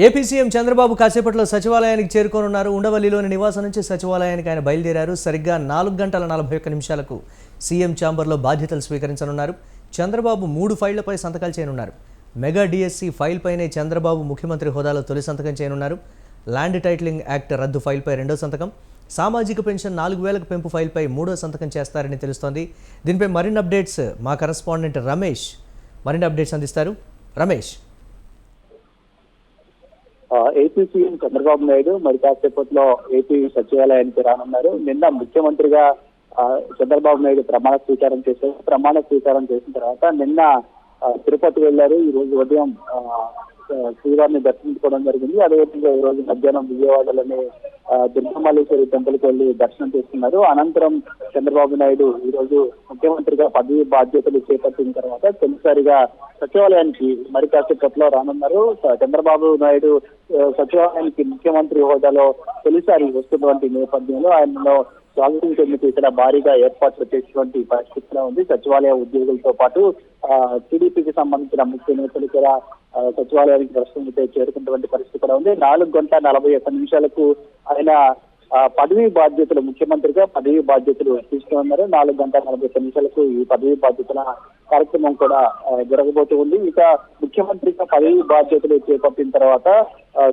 AP CM Chandrababu కాసేపట్లో సచివాలయానికి చేరుకోనున్నారు. ఉండవల్లిలోని నివాసం నుంచి సచివాలయానికి ఆయన బయలుదేరారు. సరిగ్గా 4 గంటల 41 నిమిషాలకు సీఎం ఛాంబర్లో బాధ్యతలు స్వీకరించనున్నారు. చంద్రబాబు 3 ఫైళ్లపై సంతకాలు చేయనున్నారు. మెగా డిఎస్సి ఫైల్ పైనే చంద్రబాబు ముఖ్యమంత్రి హోదాలో తొలి సంతకం చేయనున్నారు. ల్యాండ్ టైటిలింగ్ యాక్ట్ రద్దు ఫైల్పై రెండో సంతకం, సామాజిక పెన్షన్ 4000కు పెంపు ఫైల్పై మూడో సంతకం చేస్తారని తెలుస్తోంది. దీనిపై మరిన్ని అప్డేట్స్ మా కరెస్పాండెంట్ రమేష్ అందిస్తారు. రమేష్, ఏపీ సీఎం చంద్రబాబు నాయుడు మరి కాసేపట్లో ఏపీ సచివాలయానికి రానున్నారు. నిన్న ముఖ్యమంత్రిగా చంద్రబాబు నాయుడు ప్రమాణ స్వీకారం చేశారు. ప్రమాణ స్వీకారం చేసిన తర్వాత నిన్న తిరుపతి వెళ్లారు. ఈ రోజు ఉదయం శ్రీవారిని దర్శించుకోవడం జరిగింది. అదేవిధంగా ఈ రోజు మధ్యాహ్నం విజయవాడలోని దుర్గమల్లేశ్వరి టెంపుల్ కి వెళ్లి దర్శనం చేసుకున్నారు. అనంతరం చంద్రబాబు నాయుడు ఈ రోజు ముఖ్యమంత్రిగా పదవి బాధ్యతలు చేపట్టిన తర్వాత తొలిసారిగా సచివాలయానికి మరి కాసేపట్లో రానున్నారు. చంద్రబాబు నాయుడు సచివాలయానికి ముఖ్యమంత్రి హోదాలో తొలిసారి వస్తున్నటువంటి నేపథ్యంలో ఆయనలో స్వాగతించేందుకు ఇక్కడ భారీగా ఏర్పాట్లు చేసినటువంటి పరిస్థితి ఉంది. సచివాలయ ఉద్యోగులతో పాటు టీడీపీకి సంబంధించిన ముఖ్య నేతలు కూడా సచివాలయానికి ప్రస్తుతం చేరుకున్నటువంటి పరిస్థితి కూడా ఉంది. 4 గంటల 41 నిమిషాలకు ఆయన పదవీ బాధ్యతలు ముఖ్యమంత్రిగా పదవీ బాధ్యతలు తీసుకున్నారు. 4 గంటల 41 నిమిషాలకు ఈ పదవీ బాధ్యతల కార్యక్రమం కూడా జరగబోతూ ఉంది. ఇక ముఖ్యమంత్రిగా పదవీ బాధ్యతలు చేపట్టిన తర్వాత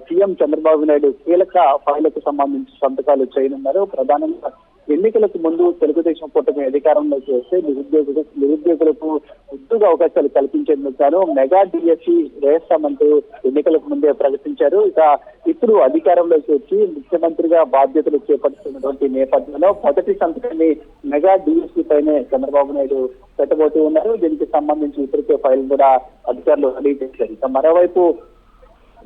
సీఎం చంద్రబాబు నాయుడు కీలక ఫైళ్లకు సంబంధించి సంతకాలు చేయనున్నారు. ప్రధానంగా ఎన్నికలకు ముందు తెలుగుదేశం కూటమి అధికారంలోకి వస్తే నిరుద్యోగులకు ఉద్యోగ అవకాశాలు కల్పించేందుకు గాను మెగా డిఎస్సి వేస్తామంటూ ఎన్నికలకు ముందే ప్రకటించారు. ఇక ఇప్పుడు అధికారంలోకి వచ్చి ముఖ్యమంత్రిగా బాధ్యతలు చేపడుతున్నటువంటి నేపథ్యంలో మొదటి సంతకాన్ని మెగా డిఎస్సి పైనే చంద్రబాబు నాయుడు పెట్టబోతూ ఉన్నారు. దీనికి సంబంధించి ఇప్పటికే ఫైల్ కూడా అధికారులు రెడీ చేశారు. ఇక మరోవైపు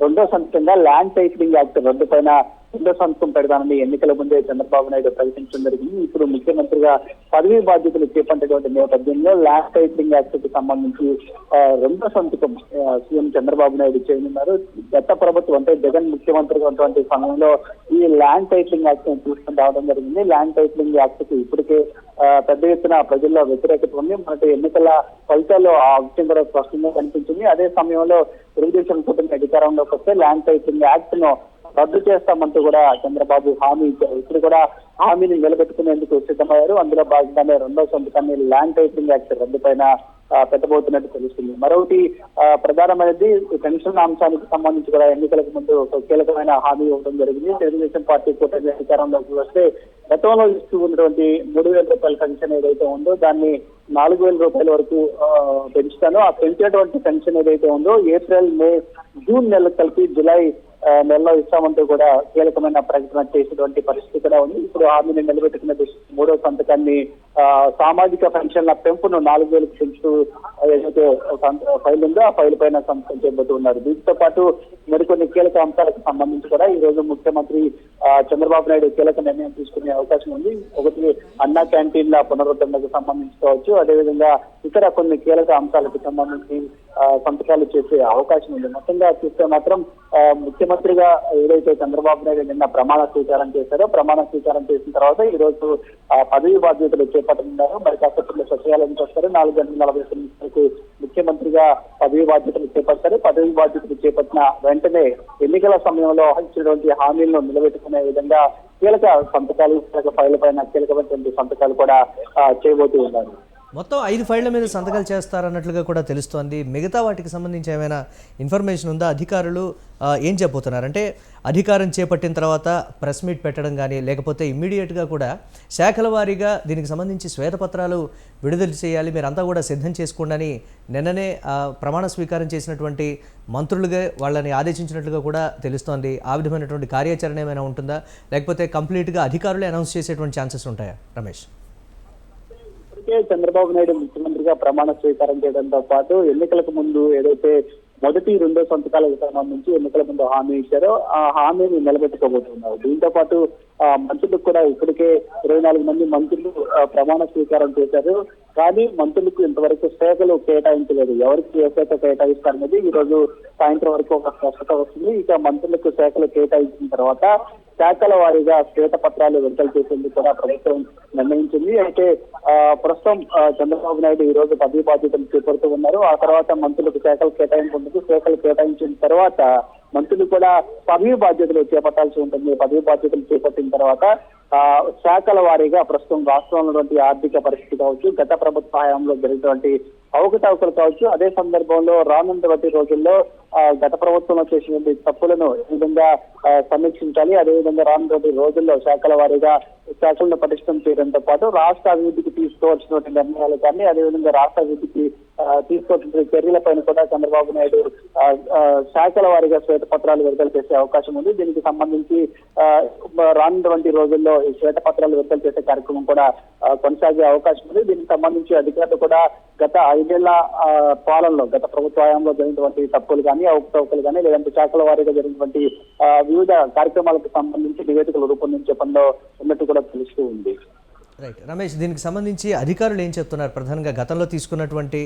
రెండో సంతకంగా ల్యాండ్ టైటిలింగ్ యాక్ట్ రద్దు పైన రెండో సంతకం పెడతానని ఎన్నికల ముందే చంద్రబాబు నాయుడు ప్రకటించడం జరిగింది. ఇప్పుడు ముఖ్యమంత్రిగా పదవీ బాధ్యతలు చేపట్టేటువంటి నేపథ్యంలో ల్యాండ్ టైటిలింగ్ యాక్ట్ కి సంబంధించి రెండో సంతకం సీఎం చంద్రబాబు నాయుడు చేయనున్నారు. గత ప్రభుత్వం అంటే జగన్ ముఖ్యమంత్రిగా ఉన్నటువంటి సమయంలో ఈ ల్యాండ్ టైటిలింగ్ యాక్ట్ తీసుకుని రావడం జరిగింది. ల్యాండ్ టైటిలింగ్ యాక్ట్ కి ఇప్పటికే పెద్ద ఎత్తున ప్రజల్లో వ్యతిరేకత ఉంది. మనకి ఎన్నికల ఫలితాల్లో ఆ విషయం కూడా స్పష్టంగా కనిపించింది. అదే సమయంలో తెలుగుదేశం కూటమి అధికారంలోకి వస్తే ల్యాండ్ టైటిలింగ్ యాక్ట్ ను రద్దు చేస్తామంటూ కూడా చంద్రబాబు హామీ ఇచ్చారు. ఇప్పుడు కూడా హామీని నిలబెట్టుకునేందుకు సిద్ధమయ్యారు. అందులో భాగంగానే రెండో సంతకాన్ని ల్యాండ్ టైటిలింగ్ యాక్ట్ రద్దు పైన పెట్టబోతున్నట్టు తెలుస్తుంది. మరొకటి ప్రధానమైనది పెన్షన్ అంశానికి సంబంధించి కూడా ఎన్నికలకు ముందు ఒక కీలకమైన హామీ ఇవ్వడం జరిగింది. తెలుగుదేశం పార్టీ కూటమి అధికారంలోకి వస్తే గతంలో ఇస్తూ ఉన్నటువంటి 3000 రూపాయల పెన్షన్ ఏదైతే ఉందో దాన్ని 4000 రూపాయల వరకు పెంచుతాను. ఆ పెంచేటువంటి పెన్షన్ ఏదైతే ఉందో ఏప్రిల్, మే, జూన్ నెలలు కలిపి జూలై నెలలో ఇస్తామంటూ కూడా కీలకమైన ప్రకటన చేసేటువంటి పరిస్థితి కూడా ఉంది. ఇప్పుడు హామీని నిలబెట్టుకున్న మూడో సంతకాన్ని సామాజిక పెన్షన్ల పెంపును 4000కు పెంచుతూ ఏదైతే ఫైల్ ఉందో ఆ ఫైల్ పైన సంతకం చేయబోతున్నారు. దీంతో పాటు మరికొన్ని కీలక అంశాలకు సంబంధించి కూడా ఈ రోజు ముఖ్యమంత్రి చంద్రబాబు నాయుడు కీలక నిర్ణయం తీసుకునే అవకాశం ఉంది. ఒకటి అన్నా క్యాంటీన్ల పునరుద్ధరణకు సంబంధించి కావచ్చు, అదేవిధంగా ఇతర కొన్ని కీలక అంశాలకు సంబంధించి సంతకాలు చేసే అవకాశం ఉంది. మొత్తంగా చూస్తే మాత్రం ముఖ్యమంత్రిగా ఏదైతే చంద్రబాబు నాయుడు నిన్న ప్రమాణ స్వీకారం చేశారో ప్రమాణ స్వీకారం చేసిన తర్వాత ఈ రోజు పదవి బాధ్యతలు చేపట్టనున్నారు. మరి కాసేపట్లో సచివాలయానికి వస్తారు. 4 గంటల 41 నిమిషాలకు ముఖ్యమంత్రిగా పదవి బాధ్యతలు చేపడతారు. పదవి బాధ్యతలు చేపట్టిన వెంటనే ఎన్నికల సమయంలో ఇచ్చినటువంటి హామీలను నిలబెట్టుకునే విధంగా కీలక సంతకాలు, కీలక ఫైళ్ల పైన కీలకమైనటువంటి సంతకాలు కూడా చేయబోతూ ఉన్నారు. మొత్తం 5 ఫైళ్ల మీద సంతకాలు చేస్తారన్నట్లుగా కూడా తెలుస్తోంది. మిగతా వాటికి సంబంధించి ఏమైనా ఇన్ఫర్మేషన్ ఉందా? అధికారులు ఏం చెప్పబోతున్నారు? అంటే అధికారం చేపట్టిన తర్వాత ప్రెస్ మీట్ పెట్టడం కానీ లేకపోతే ఇమ్మీడియట్గా కూడా శాఖల వారీగా దీనికి సంబంధించి శ్వేతపత్రాలు విడుదల చేయాలి, మీరంతా కూడా సిద్ధం చేసుకోండి నిన్ననే ప్రమాణ స్వీకారం చేసినటువంటి మంత్రులుగా వాళ్ళని ఆదేశించినట్లుగా కూడా తెలుస్తోంది. ఆ విధమైనటువంటి కార్యాచరణ ఏమైనా ఉంటుందా, లేకపోతే కంప్లీట్గా అధికారులే అనౌన్స్ చేసేటువంటి ఛాన్సెస్ ఉంటాయా? రమేష్, చంద్రబాబు నాయుడు ముఖ్యమంత్రిగా ప్రమాణ స్వీకారం చేయడంతో పాటు ఎన్నికలకు ముందు ఏదైతే మొదటి రెండో సంతకాలకు సంబంధించి ఎన్నికల ముందు హామీ ఇచ్చారో ఆ హామీని నిలబెట్టుకోబోతున్నారు. దీంతో పాటు మంత్రులకు కూడా ఇప్పటికే 24 మంది మంత్రులు ప్రమాణ స్వీకారం చేశారు. కానీ మంత్రులకు ఇంతవరకు శాఖలు కేటాయించలేదు. ఎవరికి ఏ శాఖ కేటాయిస్తారనేది ఈ రోజు సాయంత్రం వరకు ఒక స్పష్టత వస్తుంది. ఇక మంత్రులకు శాఖలు కేటాయించిన తర్వాత శాఖల వారీగా శ్వేతపత్రాలు విడుదల చేసేందుకు కూడా ప్రభుత్వం నిర్ణయించింది. అయితే ప్రస్తుతం చంద్రబాబు నాయుడు ఈ రోజు పదవి బాధ్యతలు చేపడుతూ ఉన్నారు. ఆ తర్వాత మంత్రులకు శాఖలు కేటాయింపు శాఖలు కేటాయించిన తర్వాత మంత్రులు కూడా పదవి బాధ్యతలు చేపట్టాల్సి ఉంటుంది. పదవి బాధ్యతలు చేపట్టిన తర్వాత శాఖల వారీగా ప్రస్తుతం రాష్ట్రంలో ఉన్నటువంటి ఆర్థిక పరిస్థితి కావచ్చు, గత ప్రభుత్వ హయాంలో జరిగినటువంటి అవకతవకలు కావచ్చు, అదే సందర్భంలో రానున్నటువంటి రోజుల్లో గత ప్రభుత్వంలో చేసినటువంటి తప్పులను ఏ విధంగా సమీక్షించాలి, అదేవిధంగా రానున్నటువంటి రోజుల్లో శాఖల వారీగా శాఖలను పటిష్టం చేయడంతో పాటు రాష్ట్ర అభివృద్ధికి తీసుకోవాల్సినటువంటి నిర్ణయాలు కానీ, అదేవిధంగా రాష్ట్ర అభివృద్ధికి తీసుకోవాల్సిన చర్యలపైన కూడా చంద్రబాబు నాయుడు శాఖల వారీగా శ్వేతపత్రాలు విడుదల చేసే అవకాశం ఉంది. దీనికి సంబంధించి రానున్నటువంటి రోజుల్లో ఈ శ్వేతపత్రాలు విడుదల చేసే కార్యక్రమం కూడా కొనసాగే అవకాశం ఉంది. దీనికి సంబంధించి అధికారులు కూడా గత 5 ఏళ్ల పాలనలో, గత ప్రభుత్వ హయాంలో జరిగినటువంటి తప్పులు కానీ, అవకతవకలు కానీ, లేదంటే శాఖల వారీగా జరిగినటువంటి వివిధ కార్యక్రమాలకు సంబంధించి నివేదికలు రూపొందించే పనిలో ఉన్నట్టు కూడా తెలుస్తూ ఉంది. రైట్ రమేష్, దీనికి సంబంధించి అధికారులు ఏం చెప్తున్నారు? ప్రధానంగా గతంలో తీసుకున్నటువంటి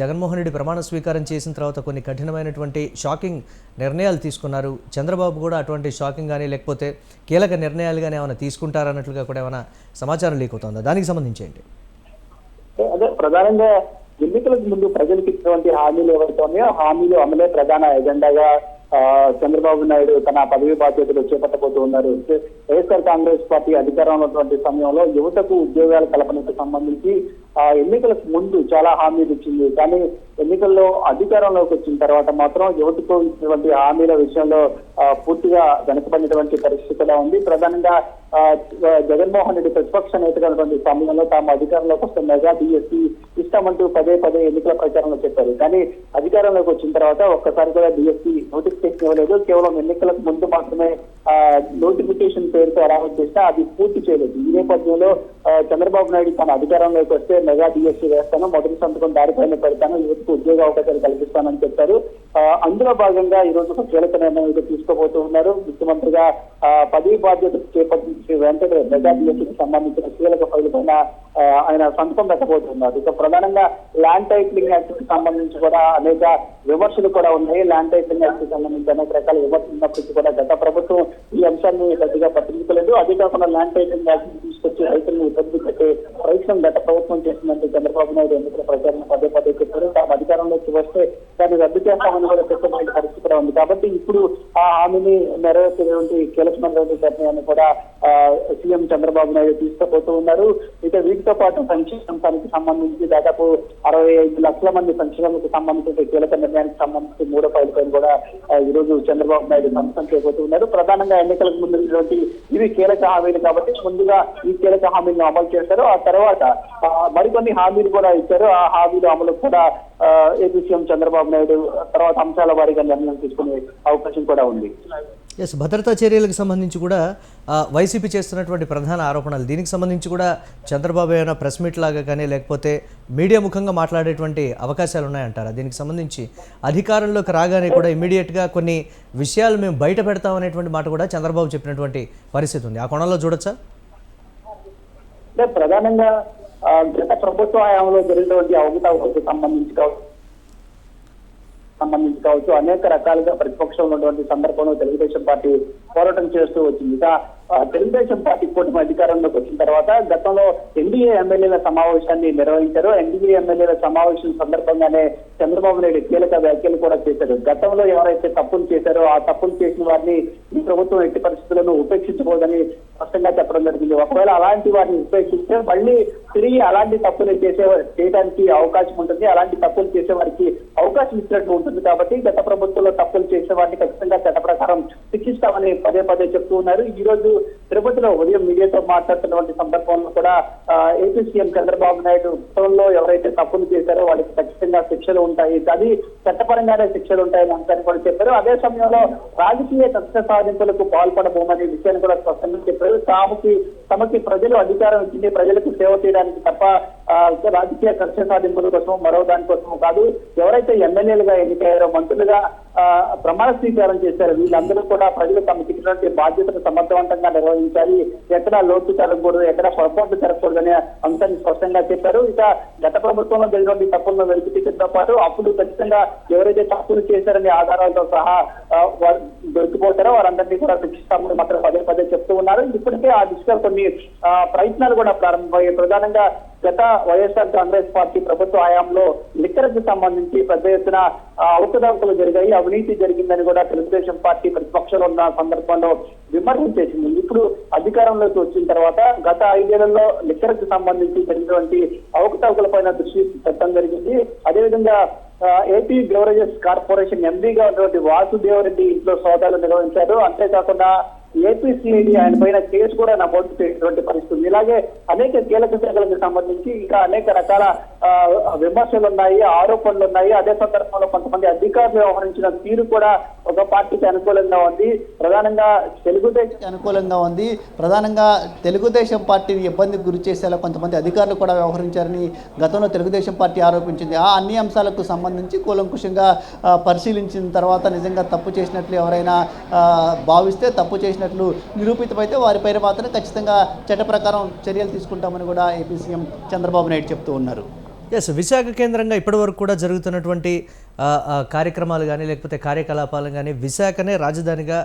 జగన్మోహన్ రెడ్డి ప్రమాణ స్వీకారం చేసిన తర్వాత కొన్ని కఠినమైనటువంటి షాకింగ్ నిర్ణయాలు తీసుకున్నారు. చంద్రబాబు కూడా అటువంటి షాకింగ్ కానీ లేకపోతే కీలక నిర్ణయాలు కానీ ఏమైనా తీసుకుంటారన్నట్లుగా కూడా ఏమైనా సమాచారం లీక్ అవుతుందా? దానికి సంబంధించి ఏంటి? అదే ప్రధానంగా ఎన్నికలకు ముందు ప్రజలకు ఇచ్చినటువంటి హామీలు ఏవైతే ఉన్నాయో హామీలు అమలే ప్రధాన ఎజెండాగా చంద్రబాబు నాయుడు తన పదవి బాధ్యతలు చేపట్టబోతూ ఉన్నారు. వైఎస్ఆర్ కాంగ్రెస్ పార్టీ అధికారంలో ఉన్నటువంటి సమయంలో యువతకు ఉద్యోగాల కల్పనకు సంబంధించి ఎన్నికలకు ముందు చాలా హామీలు ఇచ్చింది. కానీ ఎన్నికల్లో అధికారంలోకి వచ్చిన తర్వాత మాత్రం యువతకు ఇచ్చినటువంటి హామీల విషయంలో పూర్తిగా వెనుకబడినటువంటి పరిస్థితి కూడా ఉంది. ప్రధానంగా జగన్మోహన్ రెడ్డి ప్రతిపక్ష నేతగా ఉన్నటువంటి సమయంలో తాము అధికారంలోకి వస్తే మెగా డిఎస్సీ ఇస్తామంటూ పదే ఎన్నికల ప్రచారంలో చెప్పారు. కానీ అధికారంలోకి వచ్చిన తర్వాత ఒక్కసారి కూడా డిఎస్సీ నోటిఫికేషన్ ఇవ్వలేదు. కేవలం ఎన్నికలకు ముందు మాత్రమే నోటిఫికేషన్ పేరుతో అలాట్ చేస్తే అది పూర్తి చేయలేదు. ఈ నేపథ్యంలో చంద్రబాబు నాయుడు తన అధికారంలోకి వస్తే మెగా డిఎస్సీ వేస్తాను, మొదటి సంతకం దారిపైన పెడతాను, యువతకు ఉద్యోగ అవకాశాలు కల్పిస్తానని చెప్పారు. అందులో భాగంగా ఈ రోజు ఒక కీలక నిర్ణయం తీసుకోబోతూ ఉన్నారు. ముఖ్యమంత్రిగా పదవి బాధ్యత చేపట్టిన వెంటనే మెగా డిఎస్సీకి సంబంధించిన కీలక ఫైల్ పైన ఆయన సంతకం పెట్టబోతున్నారు. ఇక ప్రధానంగా ల్యాండ్ టైటిలింగ్ యాక్ట్ కి సంబంధించి కూడా అనేక విమర్శలు కూడా ఉన్నాయి. ల్యాండ్ టైటిలింగ్ యాక్ట్ కి సంబంధించి అనేక రకాల విమర్శలు ఉన్నప్పటికీ కూడా గత ప్రభుత్వం ఈ అంశాన్ని పెద్దగా పట్టించుకోలేదు. అదే కాకుండా ల్యాండ్ టైటిలింగ్ యాక్ట్ తీసుకొచ్చి రైతులను ఇబ్బంది పెట్టే ప్రయత్నం గత ప్రభుత్వం చేసిందంటే చంద్రబాబు నాయుడు ఎన్నికల ప్రచారం పదే చెప్పారు. తాము అధికారంలోకి వస్తే దాన్ని రద్దు చేస్తామని కూడా చెప్పిన పరిస్థితి కూడా ఉంది. కాబట్టి ఇప్పుడు ఆ హామీని నెరవేర్చేటువంటి కీలకమైనటువంటి నిర్ణయాన్ని కూడా సీఎం చంద్రబాబు నాయుడు తీసుకుపోతూ ఉన్నారు. ఇక వీటితో పాటు సంక్షేమానికి సంబంధించి దాదాపు 65 లక్షల మంది సంక్షేమానికి సంబంధించిన కీలక నిర్ణయానికి సంబంధించి 3వ ఫైల్ పైన కూడా ఈ రోజు చంద్రబాబు నాయుడు సంతకం చేయబోతున్నారు. ప్రధానంగా ఎన్నికలకు ముందు ఇవి కీలక హామీలు కాబట్టి ముందుగా ఈ కీలక హామీలను అమలు చేశారు. ఆ తర్వాత మరికొన్ని హామీలు కూడా ఇచ్చారు. ఆ హామీలు అమలు కూడా ఏపీ సీఎం చంద్రబాబు నాయుడు తర్వాత అంశాల వారీగా నిర్ణయం తీసుకునే అవకాశం కూడా ఉంది. ఎస్, భద్రతా చర్యలకు సంబంధించి కూడా వైసీపీ చేస్తున్నటువంటి ప్రధాన ఆరోపణలు, దీనికి సంబంధించి కూడా చంద్రబాబు ఏమైనా ప్రెస్ మీట్ లాగా కానీ లేకపోతే మీడియా ముఖంగా మాట్లాడేటువంటి అవకాశాలు ఉన్నాయంటారా? దీనికి సంబంధించి అధికారంలోకి రాగానే కూడా ఇమీడియట్గా కొన్ని విషయాలు మేము బయట పెడతామనేటువంటి మాట కూడా చంద్రబాబు చెప్పినటువంటి పరిస్థితి ఉంది. ఆ కోణంలో చూడొచ్చా? అంటే ప్రధానంగా గత ప్రభుత్వ హయాంలో జరిగినటువంటి అవకతవకలకు సంబంధించి కావచ్చు అనేక రకాలుగా ప్రతిపక్షంలో ఉన్నటువంటి సందర్భంలో తెలుగుదేశం పార్టీ పోరాటం చేస్తూ వచ్చింది. తెలుగుదేశం పార్టీ కూటమి అధికారంలోకి వచ్చిన తర్వాత గతంలో ఎన్డీఏ ఎమ్మెల్యేల సమావేశాన్ని నిర్వహించారు. ఎన్డీఏ ఎమ్మెల్యేల సమావేశం సందర్భంగానే చంద్రబాబు నాయుడు కీలక వ్యాఖ్యలు కూడా చేశారు. గతంలో ఎవరైతే తప్పులు చేశారో ఆ తప్పులు చేసిన వారిని ఈ ప్రభుత్వం ఎట్టి పరిస్థితులను ఉపేక్షించబోదని స్పష్టంగా చెప్పడం జరిగింది. ఒకవేళ అలాంటి వారిని ఉపేక్షిస్తే మళ్ళీ తిరిగి అలాంటి తప్పులు చేయడానికి అవకాశం ఉంటుంది. అలాంటి తప్పులు చేసే వారికి అవకాశం ఇచ్చినట్టు ఉంటుంది. కాబట్టి గత ప్రభుత్వంలో తప్పులు చేసే వారిని ఖచ్చితంగా చట్ట ప్రకారం శిక్షిస్తామని పదే చెప్తూ ఉన్నారు. ఈ రోజు తిరుపతిలో ఉదయం మీడియాతో మాట్లాడుతున్నటువంటి సందర్భంలో కూడా ఏపీ సీఎం చంద్రబాబు నాయుడు గతంలో ఎవరైతే తప్పులు చేశారో వాళ్ళకి ఖచ్చితంగా శిక్షలు ఉంటాయి, అది చట్టపరంగానే శిక్షలు ఉంటాయని అంశాన్ని కూడా చెప్పారు. అదే సమయంలో రాజకీయ కక్ష సాధింపులకు పాల్పడబోమనే విషయాన్ని కూడా స్పష్టంగా చెప్పారు. తమకి ప్రజలు అధికారం ఇచ్చింది ప్రజలకు సేవ చేయడానికి తప్ప రాజకీయ కక్ష సాధింపుల కోసం మరో దానికోసం కాదు. ఎవరైతే ఎమ్మెల్యేలుగా ఎన్నికయ్యారో, మంత్రులుగా ప్రమాణ స్వీకారం చేశారు, వీళ్ళందరూ కూడా ప్రజలు తమకు ఇచ్చినటువంటి బాధ్యతను సమర్థవంతంగా నిర్వహించాలి, ఎక్కడ లోటు జరగకూడదు, ఎక్కడ పొరపాటు జరగకూడదు అనే అంశాన్ని స్పష్టంగా చెప్పారు. ఇక గత ప్రభుత్వంలో జరిగినటువంటి తప్పులను వెలికితీయడంతో పాటు అప్పుడు ఖచ్చితంగా ఎవరైతే తప్పులు చేశారనే ఆధారాలతో సహా దొరికిపోతారో వారందరినీ కూడా శిక్షిస్తామని మాత్రం పదే చెప్తూ ఉన్నారు. ఇప్పటికే ఆ దిశగా కొన్ని ప్రయత్నాలు కూడా ప్రారంభమయ్యాయి. ప్రధానంగా గత వైఎస్ఆర్ కాంగ్రెస్ పార్టీ ప్రభుత్వ హయాంలో లిక్కర్కి సంబంధించి పెద్ద ఎత్తున అవకతవకలు జరిగాయి, అవినీతి జరిగిందని కూడా తెలుగుదేశం పార్టీ ప్రతిపక్షంలో ఉన్న సందర్భంలో విమర్శలు చేసింది. ఇప్పుడు అధికారంలోకి వచ్చిన తర్వాత గత 5 ఏళ్లలో లిక్కర్కి సంబంధించి జరిగినటువంటి అవకతవకల పైన దృష్టి పెట్టడం జరిగింది. అదేవిధంగా ఏపీ బెవరేజెస్ కార్పొరేషన్ ఎండీగా ఉన్నటువంటి వాసుదేవరెడ్డి ఇంట్లో సోదాలు నిర్వహించారు. అంతేకాకుండా ఏపీసీఐడి ఆయన పైన కేసు కూడా నమోదు చేసినటువంటి పరిస్థితి. ఇలాగే అనేక కీలక శాఖలకు సంబంధించి ఇంకా అనేక రకాల విమర్శలు ఉన్నాయి, ఆరోపణలు ఉన్నాయి. అదే సందర్భంలో కొంతమంది అధికారులు వ్యవహరించిన తీరు కూడా ఒక పార్టీకి అనుకూలంగా ఉంది. ప్రధానంగా తెలుగుదేశం పార్టీని ఇబ్బందికి గురి చేసేలా కొంతమంది అధికారులు కూడా వ్యవహరించారని గతంలో తెలుగుదేశం పార్టీ ఆరోపించింది. ఆ అన్ని అంశాలకు సంబంధించి కూలంకుషంగా పరిశీలించిన తర్వాత నిజంగా తప్పు చేసినట్లు ఎవరైనా భావిస్తే, తప్పు చేసినట్లు నిరూపితమైతే వారిపైన మాత్రం ఖచ్చితంగా చట్ట ప్రకారం చర్యలు తీసుకుంటామని కూడా ఏపీ సీఎం చంద్రబాబు నాయుడు చెప్తూ ఉన్నారు. ఎస్, విశాఖ కేంద్రంగా ఇప్పటివరకు కూడా జరుగుతున్నటువంటి కార్యక్రమాలు కానీ లేకపోతే కార్యకలాపాలు కానీ విశాఖనే రాజధానిగా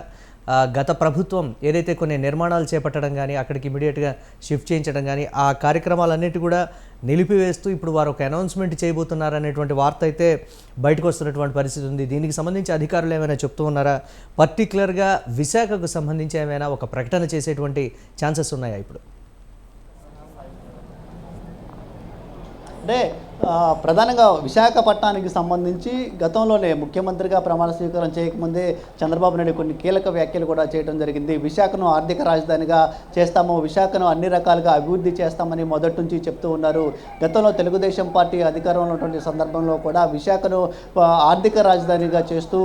గత ప్రభుత్వం ఏదైతే కొన్ని నిర్మాణాలు చేపట్టడం కానీ అక్కడికి ఇమీడియట్గా షిఫ్ట్ చేయించడం కానీ ఆ కార్యక్రమాలన్నిటి కూడా నిలిపివేస్తూ ఇప్పుడు వారు ఒక అనౌన్స్మెంట్ చేయబోతున్నారనేటువంటి వార్త అయితే బయటకు వస్తున్నటువంటి పరిస్థితి ఉంది. దీనికి సంబంధించి అధికారులు ఏమైనా చెప్తూ ఉన్నారా? పర్టికులర్గా విశాఖకు సంబంధించి ఏమైనా ఒక ప్రకటన చేసేటువంటి ఛాన్సెస్ ఉన్నాయా ఇప్పుడు? అంటే ప్రధానంగా విశాఖపట్నానికి సంబంధించి గతంలోనే ముఖ్యమంత్రిగా ప్రమాణ స్వీకారం చేయకముందే చంద్రబాబు నాయుడు కొన్ని కీలక వ్యాఖ్యలు కూడా చేయడం జరిగింది. విశాఖను ఆర్థిక రాజధానిగా చేస్తాము, విశాఖను అన్ని రకాలుగా అభివృద్ధి చేస్తామని మొదటి నుంచి చెప్తూ ఉన్నారు. గతంలో తెలుగుదేశం పార్టీ అధికారంలో ఉన్నటువంటి సందర్భంలో కూడా విశాఖను ఆర్థిక రాజధానిగా చేస్తూ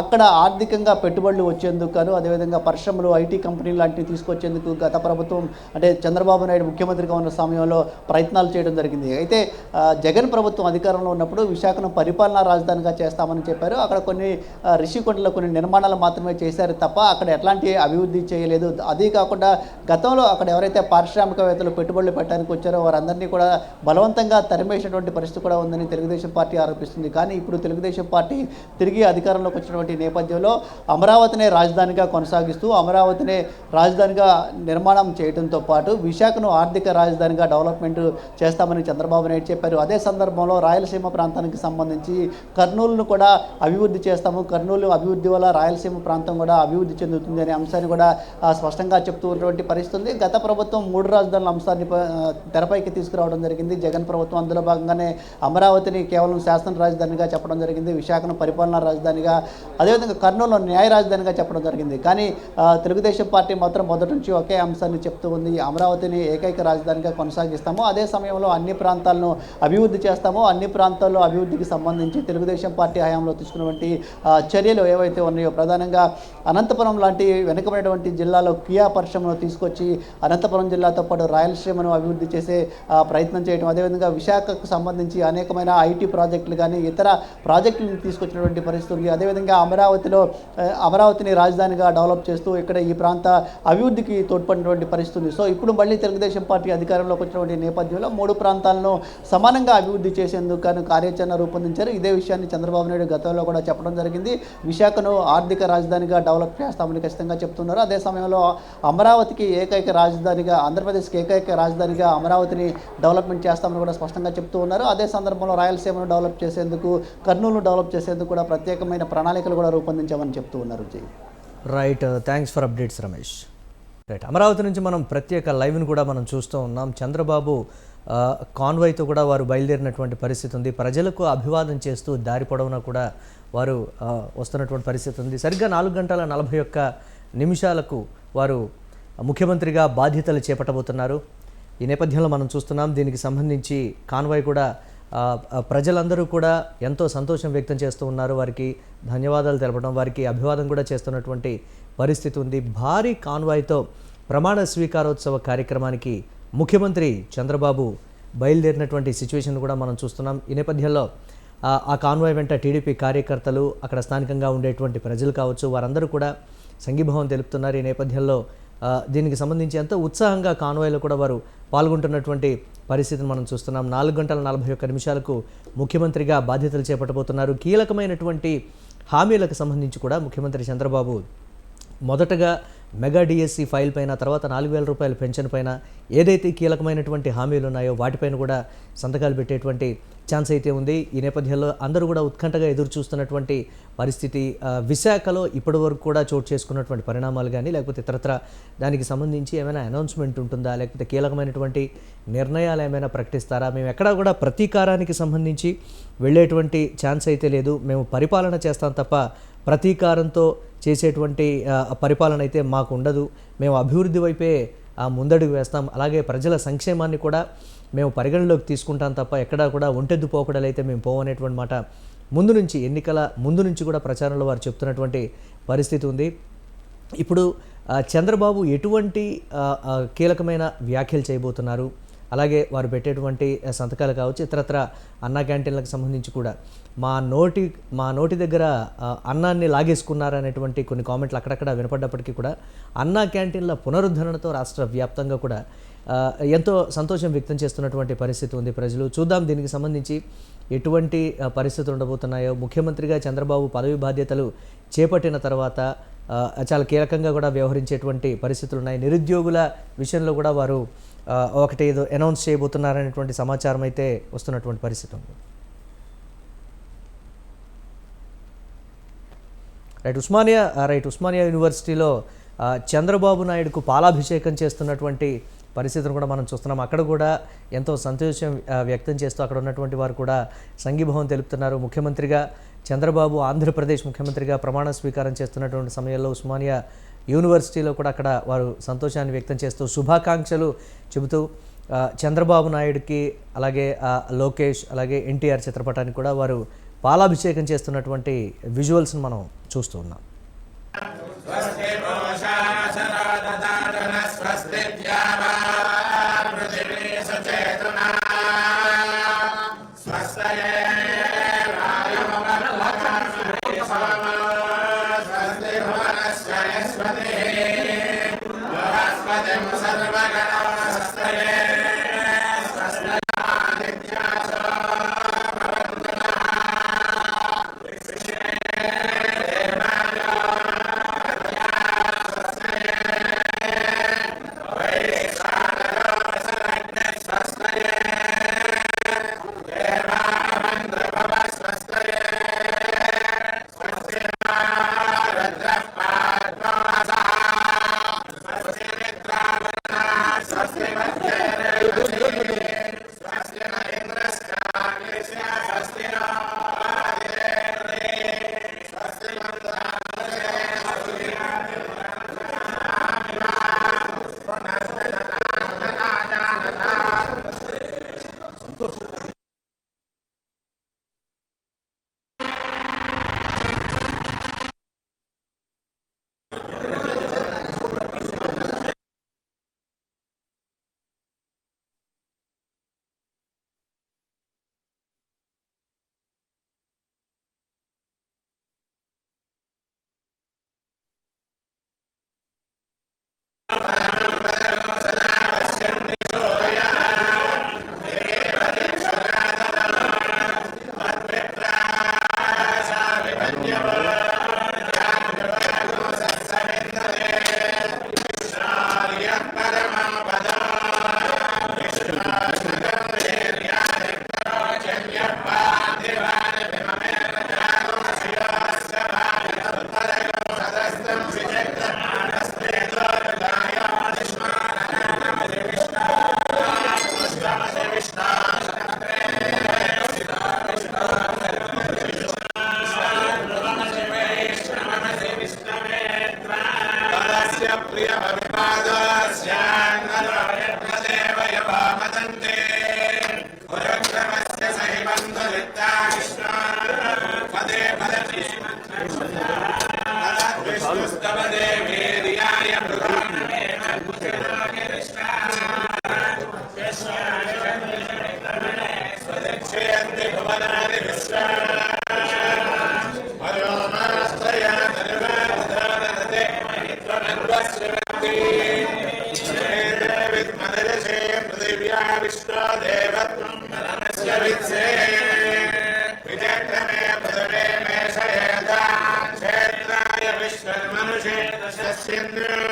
అక్కడ ఆర్థికంగా పెట్టుబడులు వచ్చేందుకు గాను, అదేవిధంగా పరిశ్రమలు, ఐటీ కంపెనీలు లాంటివి తీసుకొచ్చేందుకు గత ప్రభుత్వం అంటే చంద్రబాబు నాయుడు ముఖ్యమంత్రిగా ఉన్న సమయంలో ప్రయత్నాలు చేయడం జరిగింది. అయితే జగన్ ప్రభుత్వం అధికారంలో ఉన్నప్పుడు విశాఖను పరిపాలనా రాజధానిగా చేస్తామని చెప్పారు. అక్కడ కొన్ని రిషికొండలో కొన్ని నిర్మాణాలు మాత్రమే చేశారు తప్ప అక్కడ ఎట్లాంటి అభివృద్ధి చేయలేదు. అదే కాకుండా గతంలో అక్కడ ఎవరైతే పారిశ్రామికవేత్తలు పెట్టుబడులు పెట్టడానికి వచ్చారో వారందరినీ కూడా బలవంతంగా తరిమేసినటువంటి పరిస్థితి కూడా ఉందని తెలుగుదేశం పార్టీ ఆరోపిస్తుంది. కానీ ఇప్పుడు తెలుగుదేశం పార్టీ తిరిగి అధికారంలోకి వచ్చినటువంటి నేపథ్యంలో అమరావతినే రాజధానిగా కొనసాగిస్తూ అమరావతినే రాజధానిగా నిర్మాణం చేయడంతో పాటు విశాఖను ఆర్థిక రాజధానిగా డెవలప్మెంట్ చేస్తామని చంద్రబాబు నాయుడు చెప్పారు. అదే సందర్భంలో రాయలసీమ ప్రాంతానికి సంబంధించి కర్నూలును కూడా అభివృద్ధి చేస్తాము, కర్నూలు అభివృద్ధి వల్ల రాయలసీమ ప్రాంతం కూడా అభివృద్ధి చెందుతుంది అనే అంశాన్ని కూడా స్పష్టంగా చెప్తూ ఉన్నటువంటి పరిస్థితి ఉంది. గత ప్రభుత్వం 3 రాజధానుల అంశాన్ని తెరపైకి తీసుకురావడం జరిగింది. జగన్ ప్రభుత్వం అందులో భాగంగానే అమరావతిని కేవలం శాసన రాజధానిగా చెప్పడం జరిగింది, విశాఖను పరిపాలనా రాజధానిగా, అదేవిధంగా కర్నూలు న్యాయ రాజధానిగా చెప్పడం జరిగింది. కానీ తెలుగుదేశం పార్టీ మాత్రం మొదటి నుంచి ఒకే అంశాన్ని చెప్తూ ఉంది, అమరావతిని ఏకైక రాజధానిగా కొనసాగిస్తాము, అదే సమయంలో అన్ని ప్రాంతాలను అభివృద్ధి చేస్తామో అన్ని ప్రాంతాల్లో అభివృద్ధికి సంబంధించి తెలుగుదేశం పార్టీ హయాంలో తీసుకున్నటువంటి చర్యలు ఏవైతే ఉన్నాయో ప్రధానంగా అనంతపురం లాంటి వెనుకబడినటువంటి జిల్లాలో కియా పరిశ్రమను తీసుకొచ్చి అనంతపురం జిల్లాతో పాటు రాయలసీమను అభివృద్ధి చేసే ప్రయత్నం చేయడం, అదేవిధంగా విశాఖకు సంబంధించి అనేకమైన ఐటీ ప్రాజెక్టులు కానీ ఇతర ప్రాజెక్టులను తీసుకొచ్చినటువంటి పరిస్థితి ఉంది. అదేవిధంగా అమరావతిని రాజధానిగా డెవలప్ చేస్తూ ఇక్కడ ఈ ప్రాంత అభివృద్ధికి తోడ్పడినటువంటి పరిస్థితి ఉంది. సో ఇప్పుడు మళ్ళీ తెలుగుదేశం పార్టీ అధికారంలోకి వచ్చినటువంటి నేపథ్యంలో 3 ప్రాంతాలను సమానంగా అభివృద్ధి చేసేందుకు కార్యాచరణ రూపొందించారు. ఇదే విషయాన్ని చంద్రబాబు నాయుడు గతంలో కూడా చెప్పడం జరిగింది. విశాఖను ఆర్థిక రాజధానిగా డెవలప్ చేస్తామని ఖచ్చితంగా చెప్తున్నారు. అదే సమయంలో అమరావతికి ఏకైక రాజధానిగా, ఆంధ్రప్రదేశ్కి ఏకైక రాజధానిగా అమరావతిని డెవలప్మెంట్ చేస్తామని కూడా స్పష్టంగా చెప్తూ ఉన్నారు. అదే సందర్భంలో రాయలసీమను డెవలప్ చేసేందుకు, కర్నూలును డెవలప్ చేసేందుకు కూడా ప్రత్యేకమైన ప్రణాళికలు కూడా రూపొందించామని చెప్తూ ఉన్నారు. Right, thanks for updates Ramesh. Right, Amaravati నుంచి మనం ప్రత్యేక లైవ్ని కూడా మనం చూస్తూ ఉన్నాం. చంద్రబాబు కాన్వాయ్తో కూడా వారు బయలుదేరినటువంటి పరిస్థితి ఉంది. ప్రజలకు అభివాదం చేస్తూ దారి పొడవునా కూడా వారు వస్తున్నటువంటి పరిస్థితి ఉంది. సరిగ్గా 4:41 వారు ముఖ్యమంత్రిగా బాధ్యతలు చేపట్టబోతున్నారు. ఈ నేపథ్యంలో మనం చూస్తున్నాం. దీనికి సంబంధించి కాన్వాయ్ కూడా ప్రజలందరూ కూడా ఎంతో సంతోషం వ్యక్తం చేస్తూ ఉన్నారు. వారికి ధన్యవాదాలు తెలపడం, వారికి అభివాదం కూడా చేస్తున్నటువంటి పరిస్థితి ఉంది. భారీ కాన్వాయ్తో ప్రమాణ స్వీకారోత్సవ కార్యక్రమానికి ముఖ్యమంత్రి చంద్రబాబు బయలుదేరినటువంటి సిచ్యువేషన్ కూడా మనం చూస్తున్నాం. ఈ నేపథ్యంలో ఆ కాన్వాయ్ వెంట టీడీపీ కార్యకర్తలు, అక్కడ స్థానికంగా ఉండేటువంటి ప్రజలు కావచ్చు, వారందరూ కూడా సంఘీభావం తెలుపుతున్నారు. ఈ నేపథ్యంలో దీనికి సంబంధించి ఎంతో ఉత్సాహంగా కాన్వాయ్లో కూడా వారు పాల్గొంటున్నటువంటి పరిస్థితిని మనం చూస్తున్నాం. 4:41 ముఖ్యమంత్రిగా బాధ్యతలు చేపట్టబోతున్నారు. కీలకమైనటువంటి హామీలకు సంబంధించి కూడా ముఖ్యమంత్రి చంద్రబాబు మొదటగా మెగా డిఎస్సి ఫైల్ పైన, తర్వాత 4,000 రూపాయల పెన్షన్ పైన, ఏదైతే కీలకమైనటువంటి హామీలు ఉన్నాయో వాటిపైన కూడా సంతకాలు పెట్టేటువంటి ఛాన్స్ అయితే ఉంది. ఈ నేపథ్యంలో అందరూ కూడా ఉత్కంఠగా ఎదురు చూస్తున్నటువంటి పరిస్థితి. విశాఖలో ఇప్పటి వరకు కూడా చోటు చేసుకున్నటువంటి పరిణామాలు కానీ, లేకపోతే ఇతరత్ర దానికి సంబంధించి ఏమైనా అనౌన్స్మెంట్ ఉంటుందా, లేకపోతే కీలకమైనటువంటి నిర్ణయాలు ఏమైనా ప్రకటిస్తారా? మేము ఎక్కడా కూడా ప్రతీకారానికి సంబంధించి వెళ్ళేటువంటి ఛాన్స్ అయితే లేదు. మేము పరిపాలన చేస్తాం తప్ప ప్రతీకారంతో చేసేటువంటి పరిపాలన అయితే మాకు ఉండదు. మేము అభివృద్ధి వైపే ముందడుగు వేస్తాం. అలాగే ప్రజల సంక్షేమాన్ని కూడా మేము పరిగణలోకి తీసుకుంటాం తప్ప ఎక్కడా కూడా ఒంటెద్దు పోకడలు అయితే మేము పోవనేటువంటి మాట ముందు నుంచి, ఎన్నికల ముందు నుంచి కూడా ప్రచారంలో వారు చెప్తున్నటువంటి పరిస్థితి ఉంది. ఇప్పుడు చంద్రబాబు ఎటువంటి కీలకమైన వ్యాఖ్యలు చేయబోతున్నారు, అలాగే వారు పెట్టేటువంటి సంతకాలు కావచ్చు, ఇతరత్ర అన్నా క్యాంటీన్లకు సంబంధించి కూడా మా నోటి దగ్గర అన్నాన్ని లాగేసుకున్నారనేటువంటి కొన్ని కామెంట్లు అక్కడక్కడ వినపడ్డప్పటికీ కూడా అన్నా క్యాంటీన్ల పునరుద్ధరణతో రాష్ట్ర వ్యాప్తంగా కూడా ఎంతో సంతోషం వ్యక్తం చేస్తున్నటువంటి పరిస్థితి ఉంది ప్రజలు. చూద్దాం దీనికి సంబంధించి ఎటువంటి పరిస్థితులు ఉండబోతున్నాయో. ముఖ్యమంత్రిగా చంద్రబాబు పదవి బాధ్యతలు చేపట్టిన తర్వాత చాలా కీలకంగా కూడా వ్యవహరించేటువంటి పరిస్థితులు ఉన్నాయి. నిరుద్యోగుల విషయంలో కూడా వారు ఒకటి ఏదో అనౌన్స్ చేయబోతున్నారనేటువంటి సమాచారం అయితే వస్తున్నటువంటి పరిస్థితి ఉంది. ఉస్మానియా యూనివర్సిటీలో చంద్రబాబు నాయుడుకు పాలాభిషేకం చేస్తున్నటువంటి పరిస్థితిని కూడా మనం చూస్తున్నాం. అక్కడ కూడా ఎంతో సంతోషం వ్యక్తం చేస్తూ అక్కడ ఉన్నటువంటి వారు కూడా సంఘీభావం తెలుపుతున్నారు. ముఖ్యమంత్రిగా చంద్రబాబు ఆంధ్రప్రదేశ్ ముఖ్యమంత్రిగా ప్రమాణ స్వీకారం చేస్తున్నటువంటి సమయంలో ఉస్మానియా యూనివర్సిటీలో కూడా అక్కడ వారు సంతోషాన్ని వ్యక్తం చేస్తూ శుభాకాంక్షలు చెబుతూ చంద్రబాబు నాయుడుకి, అలాగే లోకేష్, అలాగే ఎన్టీఆర్ చిత్రపటానికి కూడా వారు పాలాభిషేకం చేస్తున్నటువంటి విజువల్స్ని మనం చూస్తూ ఉన్నాం. विश्वमनुषे